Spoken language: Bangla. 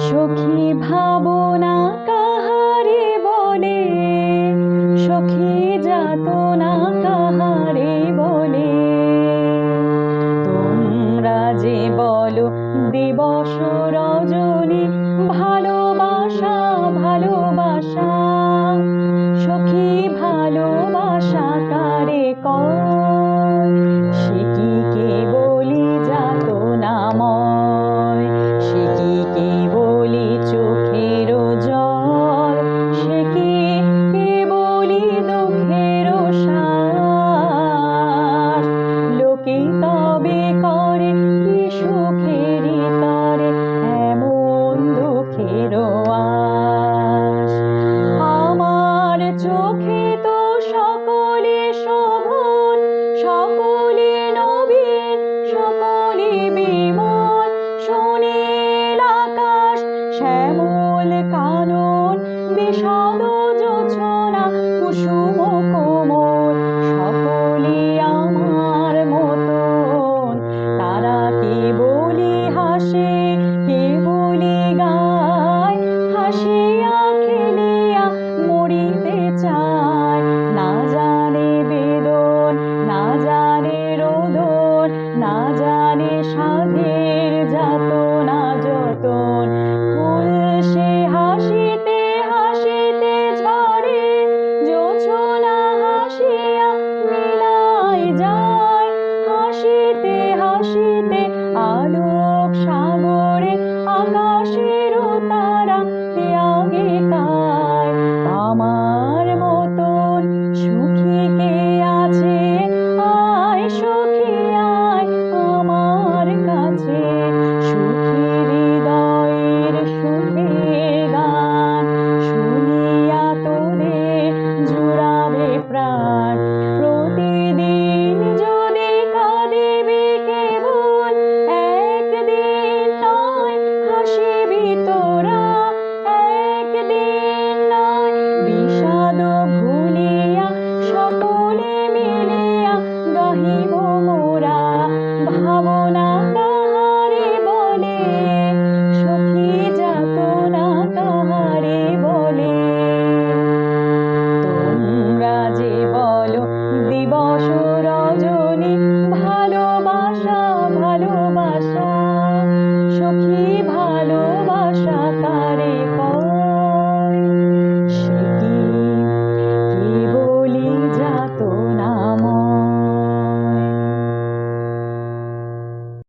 সখী ভাবনা কাহারে বলে, সখী যাতনা কাহারে বলে। তোমরা যে বলো দিবস রজনী ভালোবাসা ভালোবাসা, সখী ভালোবাসা কারে কয়? সে কি কেবলি যাতনাময়, সে কি কেবলি চোখের জল, সে কি কেবলি দুঃখের শ্বাস। লোকে তবে করে কি সুখেরই তরে এমন দুঃখের আশ। আমার চোখে তো সকলে শোভন, সকলে নবীন, সকলে বিমল। সুনীল আকাশ, শ্যামল কানন, বিশদ জোছনা, কুসুম কোমল, সকলে আমার মতন। তারা কেবলি হাসে, কেবলি গায়, হাসিয়া খেলিয়া মরিতে চায়। না জানে বেদন, না জানে রোদন, না জানে সাধের যাতনা যতন। ফুল সে হাসিতে হাসিতে ঝরে, জোছনা হাসিয়া মিলাই যায়। হাসিতে হাসিতে আলোক সাগরে আকাশে